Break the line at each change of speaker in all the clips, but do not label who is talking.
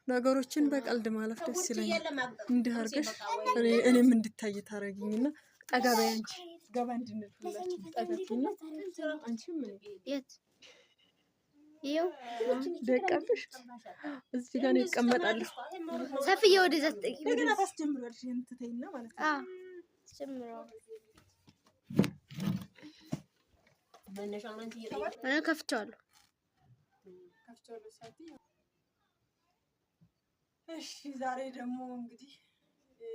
ነገሮችን በቀልድ ማለፍ ደስ ይለኛል። እንዲህ አድርገሽ እኔም እንድታይ ታረጊኝና ጠጋ በይ አንቺ ገባ እንድንል ሁላችን ጠጋችሁና አንቺም
የት ይኸው
ደቀብሽ እዚህ ጋር ነው ይቀመጣለሁ።
ሰፊዬ ወደዛ ትጠቂ
ወደና ታስጀምሪያለሽ እንትተይና ማለት ነው።
ጀምረው እኔ ከፍቼዋለሁ።
እሺ ዛሬ ደግሞ እንግዲህ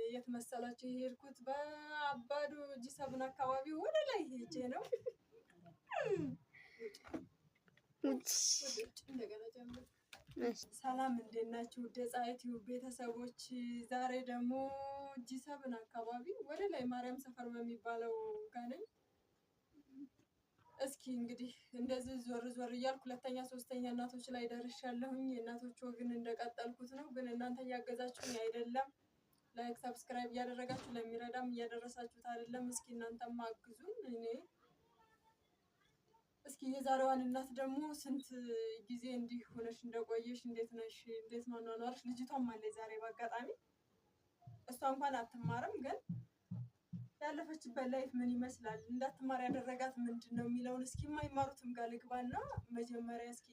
የት መሰላችሁ የሄድኩት? በአባዶ ጂ7 አካባቢ ወደ ላይ ሄጄ ነው። ሰላም እንዴት ናችሁ? ፀሐይ ቲዩብ ቤተሰቦች ዛሬ ደግሞ ጂ7 አካባቢ ወደ ላይ ማርያም ሰፈር በሚባለው ጋር ነኝ። እስኪ እንግዲህ እንደዚህ ዞር ዞር እያልኩ ሁለተኛ ሶስተኛ እናቶች ላይ ደርሻለሁኝ። የእናቶች ወግን እንደቀጠልኩት ነው፣ ግን እናንተ እያገዛችሁኝ አይደለም። ላይክ ሰብስክራይብ እያደረጋችሁ ለሚረዳም እያደረሳችሁት አይደለም። እስኪ እናንተም አግዙን። እኔ እስኪ የዛሬዋን እናት ደግሞ ስንት ጊዜ እንዲህ ሆነሽ እንደቆየሽ እንዴት ነሽ? እንዴት ነው አኗኗርሽ? ልጅቷም አለች ዛሬ በአጋጣሚ እሷ እንኳን አትማርም፣ ግን ያለፈችበት ላይፍ ምን ይመስላል፣ እንዳትማር ያደረጋት ምንድን ነው የሚለውን እስኪ የማይማሩትም ጋር ልግባና መጀመሪያ እስኪ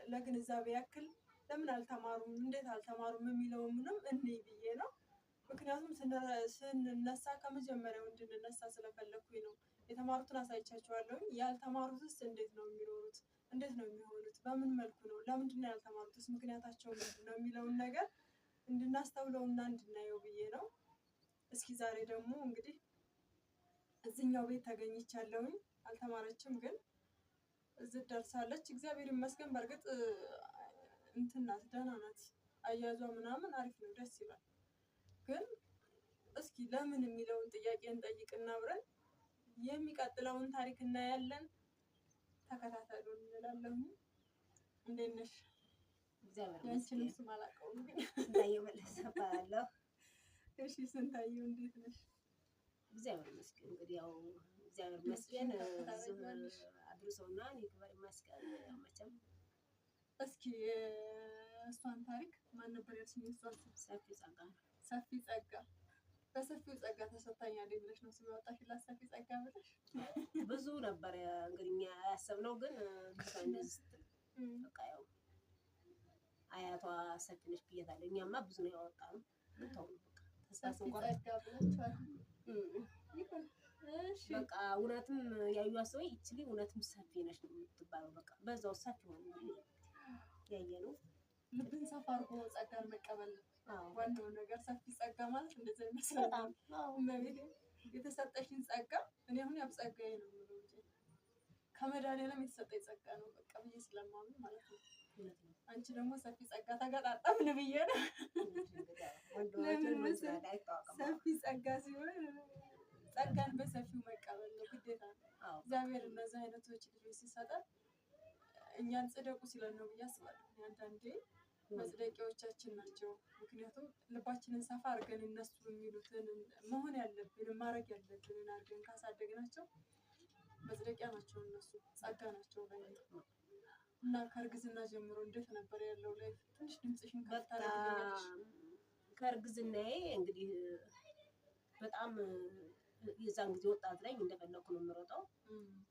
ለግንዛቤ ያክል ለምን አልተማሩም እንዴት አልተማሩም የሚለው ምንም እንይ ብዬ ነው። ምክንያቱም ስንነሳ ከመጀመሪያው እንድንነሳ ስለፈለኩኝ ነው። የተማሩትን አሳይቻቸዋለሁ። ያልተማሩትስ እንዴት ነው የሚኖሩት? እንዴት ነው የሚሆኑት? በምን መልኩ ነው? ለምንድን ነው ያልተማሩትስ? ምክንያታቸው ምንድን ነው የሚለውን ነገር እንድናስተውለውና እንድናየው ብዬ ነው። እስኪ ዛሬ ደግሞ እንግዲህ እዚህኛው ቤት ተገኝቻለሁኝ። አልተማረችም፣ ግን እዚህ ደርሳለች። እግዚአብሔር ይመስገን። በእርግጥ እንትን ናት፣ ደህና ናት። አያዟ ምናምን አሪፍ ነው፣ ደስ ይላል። ግን እስኪ ለምን የሚለውን ጥያቄ እንጠይቅና አብረን የሚቀጥለውን ታሪክ እናያለን። ተከታተሉ እንላለሁ። እንዴት ነሽ? ያንቺንም ስም አላውቀውም፣ ግን
ስንታየው መለሰ እባላለሁ።
እሺ ስንታየው እንዴት ነሽ?
እግዚአብሔር ይመስገን። እንግዲህ ያው እግዚአብሔር ይመስገን አድርሶና ይክበር ይመስገን። መቼም
እስኪ እሷን ታሪክ ማን ነበር ያልሽኝ? እሷን
ሰፊ ጸጋ ነው።
ሰፊ ጸጋ በሰፊው ጸጋ ተሰጥታኛለች ብለሽ ነው ስም ያወጣሽላት? ሰፊ ጸጋ ብለሽ
ብዙ ነበር እንግዲህ እኛ ያሰብነው፣ ግን እንደዚህ ስትል በቃ ያው አያቷ ሰፊ ነች ብያታለሁ። እኛማ ብዙ ነው ያወጣነው። ተው በቃ ተሳስን
ጸጋ ብለሽዋል። እሺ
በቃ እውነትም ያዩዋ ሰው ይችላል። እውነትም ሰፊ ነች ነው የምትባለው። በቃ በዛው ሰፊ ሆነ ያየነው።
ልብን ሰፋ አድርጎ ጸጋን መቀበል ዋናው ነገር። ሰፊ ጸጋ ማለት እንደዚህ ይመስላል። እመቤቴ የተሰጠሽን ጸጋ እኔ አሁን ያው ጸጋዬ ነው የምለው እንጂ ከመድኃኒዓለም የተሰጠኝ ጸጋ ነው በቃ ብዬ ስለማምን ማለት ነው። አንቺ ደግሞ ሰፊ ጸጋ ተገጣጣምን ብዬ ነው። ሰፊ ጸጋ ሲሆን ጸጋን በሰፊው መቀበል ነው ግዴታ ነው። እግዚአብሔር እነዚህ አይነቶች ልጆች ሲሰጠን እኛን ጽደቁ ሲለን ነው ብዬ አስባለሁ። አንዳንዴ መጽደቂያዎቻችን ናቸው። ምክንያቱም ልባችንን ሰፋ አድርገን እነሱ የሚሉትን መሆን ያለብንን ማድረግ ያለብንን አድርገን ካሳደግናቸው መጽደቂያ ናቸው። እነሱ ጸጋ ናቸው ላይ እና ከእርግዝና ጀምሮ እንዴት ነበር ያለው ላይ ትንሽ ድምፅሽን ከፍ ታደርጊያለሽ?
ከእርግዝናዬ እንግዲህ በጣም የዛን ጊዜ ወጣት ላይ እንደፈለኩ ነው የምሮጠው።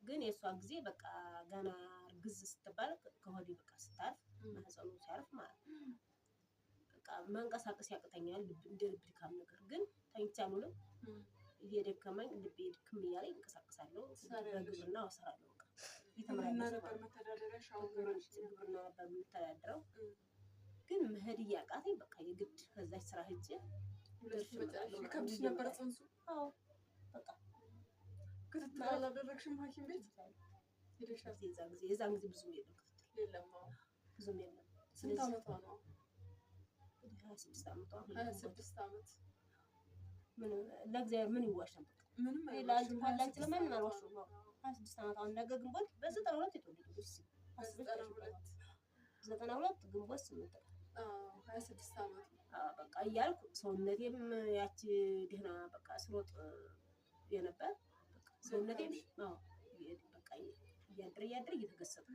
ግን የእሷ ጊዜ በቃ ገና እርግዝ ስትባል ከሆዴ በቃ ስታርፍ ማህፀኑ ሲያርፍ ማለት ነው በቃ መንቀሳቀስ ያቅተኛል። እንደ ልብ ድካም ነገር ግን ተኝቻለሁ። እየደከመኝ ልቤ ድክም እያለኝ እንቀሳቀሳለሁ። በግብርና እሰራለሁ። በቃ
የተመረጠ ነበር መተዳደሪያ
ግብርና ነበር የምተዳደረው። ግን መሄድ እያቃተኝ በቃ የግድ ከዛች ስራ ሄጄ
ከብድሽ ነበር ጽንሱ?
አዎ በቃ
ክትትል አላደረግሽም ሐኪም ቤት ሄደሻል?
የዛን ጊዜ ብዙም የለም ክትትል
የለም።
ብዙም የለም።
ስንት ዓመቷ ነው?
26 ዓመቷ።
26 ዓመት
ምን ለእግዚአብሔር ምን ይዋሻል?
ምንም
ላንቺ ካላንቺ ለማንም አልዋሽም። 26 ዓመቷ እንደገ ግንቦት በ92 የተወለደች 92 ግንቦት 8
26 ዓመት
በቃ እያልኩ ሰውነቴም ያቺ ደህና በቃ ስሮጥ የነበር በቃ ሰውነቴም በቃ እያደረ እየተገሰጠ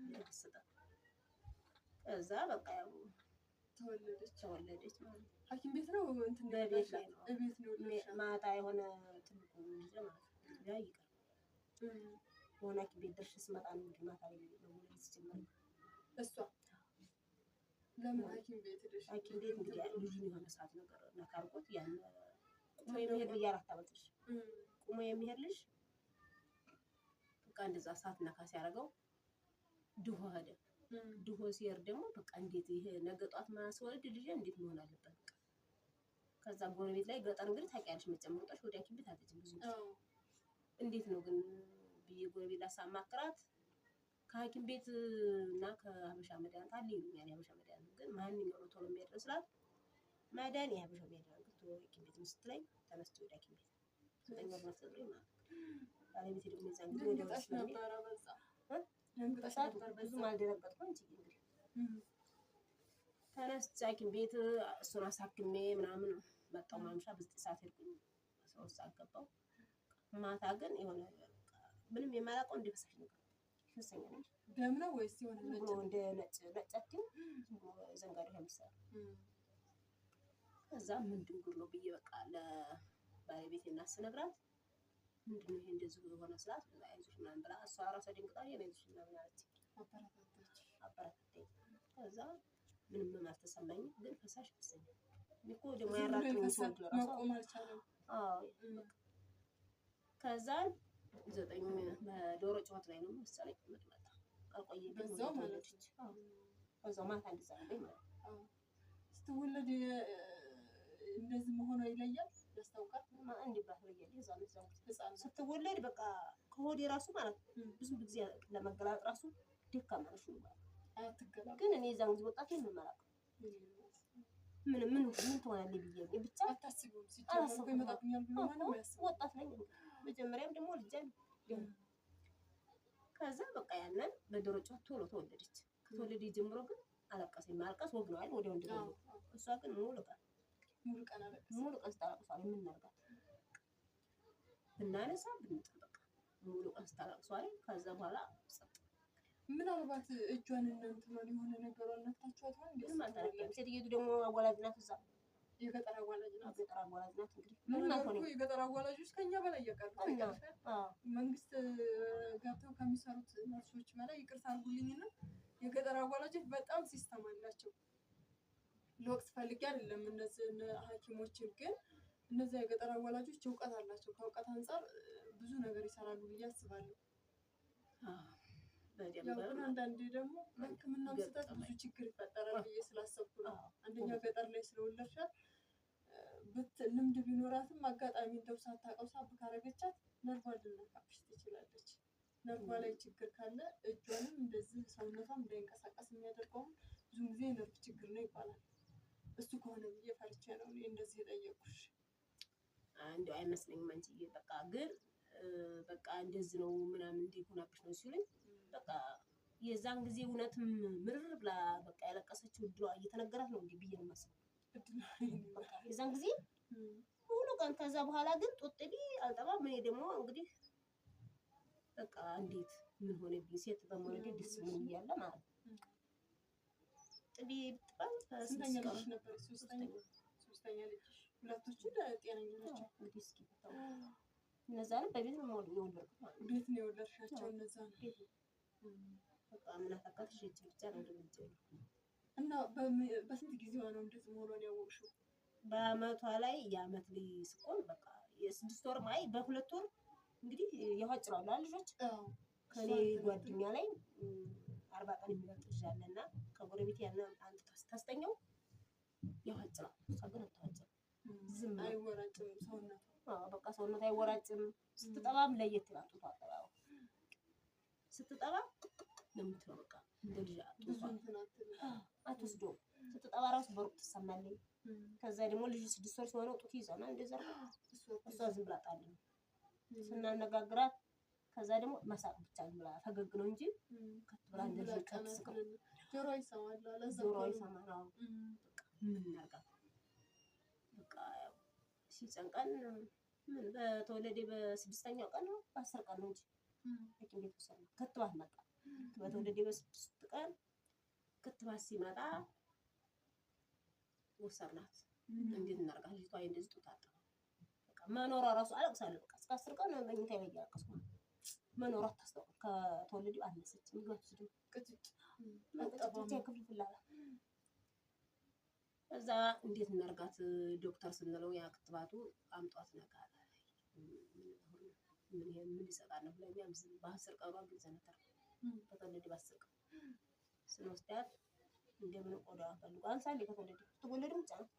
ከዛ በቃ ያው
ተወለደች
ማለት ነው።
ሐኪም ቤት ነው እንትን
በቤት ላይ ነው።
እቤት ነው
ማታ የሆነ ትልቁ ልጅ ማለት ነው ያ ይቀር የሆነ ሐኪም ቤት ደርሼ ስመጣ ነው እንግዲህ ማታ ላይ ነው ሲጀመር
እሷ ለምን ሐኪም ቤት ሄደሽ?
ሐኪም ቤት እንግዲህ ልጁ የሆነ ሰዓት ነገር ነካርቆት ያን ቁሞ የሚሄድ ልጅ 4 ዓመት ልጅ ቁሞ የሚሄድ ልጅ በቃ እንደዛ ሰዓት ነካ ሲያደርገው ድሆ ሄደ። ድሆ ሲሄድ ደግሞ በቃ እንዴት ይሄ ነገ ጧት ማስወልድ ልጅ እንዴት መሆን አለበት? ከዛ ጎረቤት ላይ ገጠር እንግዲህ ታውቂያለሽ መቼም ወጣሽ ወደ ሐኪም ቤት አትሄጂም ብዙ እንዴት ነው ግን ብዬ ጎረቤት ላሳማክራት ከሐኪም ቤት እና ከሀበሻ መድኃኒት አለ ይሉኛል። የሀበሻ መድኃኒት ግን ማንኛው ነው ቶሎ የሚያደርስላት መድኃኒት የሀበሻ መድኃኒት ቶሎ ሐኪም ቤት ስትለኝ ተነስቶ ወደ ሐኪም ቤት ዘጠኝ ወር መሰለኝ ማለት ባለቤቴ ደግሞ የዛን ጊዜ ወደ
ደንግጠሽ ነበረ በዛ
ደንግጠሽ ነበር ብዙም አልደነገጥኩም እንጂ እንግዲህ ተነስቼ ሐኪም ቤት እሱን አሳክሜ ምናምን መጣሁ። ማምሻ በ9 ሰዓት ሄድኩኝ 12 ሰዓት ገባሁ። ማታ ግን የሆነ ምንም የማላውቀው እንደ ፈሳሽ ነገር ፈሰኛ ነው።
ደም ነው ወይስ የሆነ ነጭ
እንደ ነጫችን ዘንጋዳ ያምሳል። ከዛ ምንድን ጉድ ነው ብዬ በቃ ለባለቤቴ እና ስነግራት ምንድን ነው ይሄ እንደዚህ የሆነ ስላት አይዞሽ ምናምን ብላ እሷ ራሷ ደንግጣ አይዞሽ ምናምን አለች። አበረታታኝ። ከዛ ምንም አልተሰማኝም ግን ፈሳሽ ፈሰኛ እኮ ደግሞ ያራጥኝ ሰው ራሱ
መቆም አልቻለም።
ከዛ 9 በዶሮ ጨዋታ ላይ ነው መሰለኝ መጣ አልቆየም
በዛው ማለት ነው።
በዛው ማታ እንደዛለኝ ማለት ነው።
ስትወለድ እንደዚህ መሆኗ ይለያል ያስታውቃል።
እንዲባል ይለያል ህፃን ስትወለድ በቃ ከሆዴ ራሱ ማለት ብዙ ጊዜ ለመገላጥ ራሱ ደካማ ነሽ ነው
አትገላጥ።
ግን እኔ እዛን ጊዜ ወጣት የምመራቅ ምን ትሆናለህ ብዬ ብቻ
አታስቢውም ሲጀመር ይመጣብኛል ብሎ ማንም አያስብም።
ወጣት ነኝ መጀመሪያም ደግሞ ልጅ ከዛ በቃ ያንን በዶሮ ጨዋታ ቶሎ ተወለደች። ከተወለደች ጀምሮ ግን አለቀሰኝ። ማልቀስ ወግ ነው አይደል? ወዲያው እንደው እሷ ግን ሙሉ ቀን አለቀሰች። ሙሉ ቀን ስታለቅሷል። ምን እናርጋት ብናነሳ ብንጠበቅ ሙሉ ቀን ስታለቅሷል። ከዛ በኋላ
ምናልባት እጇን እናንተን የሆነ ነገር አልነካችኋት ነው እንዴ?
ማለት ሴትዮቱ ደግሞ አዋላጅ ናት። እዛ
የገጠር አዋላጅ ናት።
የገጠር አዋላጅ ናት። እንግዲህ
ምን ማለት ነው? የገጠር አዋላጆች ከኛ በላይ እየቀሩ መንግስት ገብተው ከሚሰሩት ነርሶች በላይ ይቅርታ አድርጉልኝና የገጠር አዋላጆች በጣም ሲስተም አላቸው። ለወቅት ፈልጌ አይደለም እነዚህ ሐኪሞችን ግን እነዚያ የገጠር አዋላጆች እውቀት አላቸው። ከእውቀት አንፃር ብዙ ነገር ይሰራሉ ብዬ አስባለሁ። ያው ግን አንዳንዴ ደግሞ በሕክምና ስህተት ብዙ ችግር ይፈጠራል ብዬ ስላሰብኩ ነው። አንደኛ ገጠር ላይ ስለወለድሻት ልምድ ቢኖራትም አጋጣሚ እንደው ሳታውቀው ሳብ ካረገቻት ነርቫ ልትነካብሽ ትችላለች። ነርቫ ላይ ችግር ካለ እጇንም እንደዚህ ሰውነቷም እንዳይንቀሳቀስ የሚያደርገው ብዙ ጊዜ የነርቭ ችግር ነው ይባላል። እሱ ከሆነ ብዬ ፈርቼ ነው እኔ እንደዚህ የጠየኩሽ።
እንደው አይመስለኝም አንቺዬ በቃ ግን በቃ እንደዚህ ነው ምናምን እንዲሆናብሽ ነው ሲሉኝ በቃ የዛን ጊዜ እውነትም ምርር ብላ በቃ ያለቀሰችው እድሏ እየተነገራት ነው እንዴ ብዬ ነው የማስበው። የዛን ጊዜ ሙሉ ቀን ከዛ በኋላ ግን ጦጥቢ አልጠባም። እኔ ደግሞ እንግዲህ በቃ እንዴት ምን ሆነብኝ ሴት በመወለዴ ደስ ምን እያለ ማለት ነው። ጥቢ ብትባል
ስንተኛ ልጅ ነበር? ሶስተኛ ልጅ። ሁለቶቹ ጤነኛ ናቸው።
እንግዲህ እስኪ እነዛንም በቤት ነው የወለድኩት ማለት ነው።
ቤት ነው የወለድሻቸው እነዛን?
በቃ ምን አታውቃትሽ ብቻ ነው እንደምትጀምር
እና በስንት ጊዜዋ ነው እንደዚህ መሆኗን ያወቅሽው?
በአመቷ ላይ የአመት ልጅ ስቆን በቃ የ6 ወር ማይ በ2 ወር እንግዲህ ያዋጭራሉ ልጆች። ከኔ ጓደኛ ላይ 40 ቀን የሚበልጥ ልጅ አለና ከጎረቤት ያለ አንተ ታስተኛው ያዋጭራል። እሷ ግን አታዋጭም። ዝም
አይወራጭም ሰውነቷ።
በቃ ሰውነቷ አይወራጭም። ስትጠባም ለየት ይላል። ጡቷ አጠባው ስትጠባ ለምትለው በቃ እንደ ልጅ አትወስደውም። ስትጠባ ራሱ በሩቅ ትሰማለች። ከዛ ደግሞ ልጅ 6 ወር ሲሆነው ጡት ይዘናል እንደዛ እሷ ዝም ብላ ጣል ስናነጋግራት ከዛ ደግሞ መሳቅ ብቻ ብላ ፈገግ ነው እንጂ ከትብላ እንደዚህ ከትስቀው
ጆሮ ይሰማል
ጆሮ ይሰማል። ምን እናርጋት በቃ ያው ሲጨንቀን ምን በተወለደ በ6ኛው ቀን ነው በ10 ቀን ነው እንጂ ሐኪም ቤት ወሰድን። ክትባት መጣ። በተወለደ በ6 ቀን ክትባት ሲመጣ ወሰርናት። እንዴት እናርጋ ልጅቷ እንደዚህ ጡት በቃ መኖሯ ራሱ አለቅሳለሁ። በቃ እስከ 10 ቀን መኝታ ላይ ያለቅስኩ መኖሯ ታስታውቅ ከተወለዱ አነሰች ምግብ ቅጭጭ ክፍል ፍላላ እዛ እንዴት እናርጋት ዶክተር ስንለው ያ ክትባቱ አምጧት ነገር ምን ይሰጣል ነው ብለኛም በ10 ቀኗ ግን ዘነተር ከተወለደ በ10 ቀን ስንወስዳት እንደምን ቆዳዋ ፈልጎ አንሳሌ ከተወለደ ብቻ ነው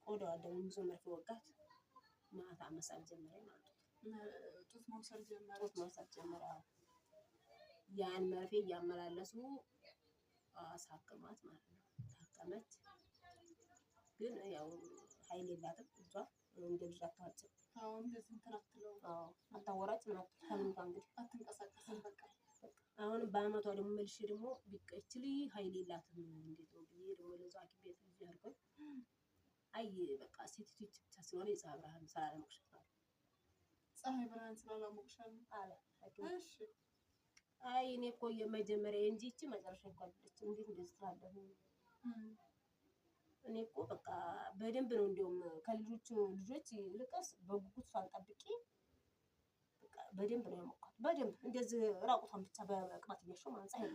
ቆዳዋ ደግሞ ብዙ መርፌ ወጋት ማታ መሳል ጀመረ ማለት ነው።
ጡት መውሰድ ጀመረ።
ያን መርፌ እያመላለሱ አሳከሟት ማለት ነው። ታከመች ግን ያው ኃይል የላትም እሷ እንደ ልጅ አታወጭም።
እንደዚህ እንትን አትለውም።
አታወራጭ ምናምን ታምንታ እንግዲህ
አትንቀሳቀስም። በቃ
አሁን በአመቷ ደግሞ መልሼ ደግሞ ቢቀችሊ ኃይል የላትም እንዴት ነው ብዬ ደግሞ ለዛ ሐኪም ቤት ልጅ ያልኩኝ አይ በቃ ሴቲቱ ብቻ ስለሆነ የፀሐይ ብርሃን ስላላሞቅሻት ነው።
ፀሐይ ብርሃን ስላላሞቅሻት አለ። እሺ
አይ እኔ እኮ የመጀመሪያ እንጂ እቺ መጨረሻ እኮ አይደለችም። እንዴት እንደዚህ ትላለህ? እኔ እኮ በቃ በደንብ ነው እንደውም ከልጆች ልቀስ በጉጉት ሳልጠብቂ በቃ በደንብ ነው ያሞቃት። በደንብ እንደዚህ ራቁቷን ብቻ በቅባት እያሸው ማንጻ ሄደ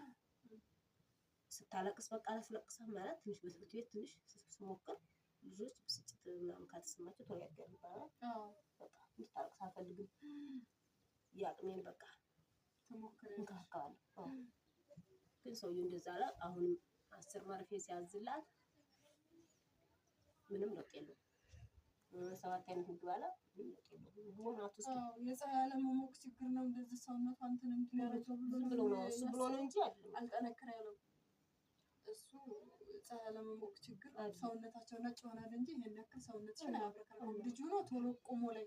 ስታለቅስ በቃ አላስለቅሳ ማለት ትንሽ በትምህርት ቤት ትንሽ ስሞክር ልጆች ብስጭት ምናምን ካልተሰማቸው ቶሎ ያገር ይባላል። በቃ እንድታለቅስ አልፈልግም። ያቅሜን በቃ እንካካዋለሁ። ግን ሰውዬው እንደዛ አለ። አሁንም 10 መርፌ ሲያዝላት ምንም ለውጥ የለውም። 7 አይነት ምግብ አለ ምንም ለውጥ የለውም። ምግቡን አትወስድ።
የፀሐይ አለመሞቅ ችግር ነው እንደዚህ ሰውነቷ እንትን እንዲያረጀው
ብሎ ነው እሱ ብሎ ነው እንጂ አይደለም
አልጠነክር ያለው እሱ ፀሐይ አለመሞቅ ችግር ሰውነታቸው ነጭ ይሆናል እንጂ ይሄን ያክል ሰውነትሽን አያብረከረከም። ልጁ ነው ቶሎ ቆሞ ላይ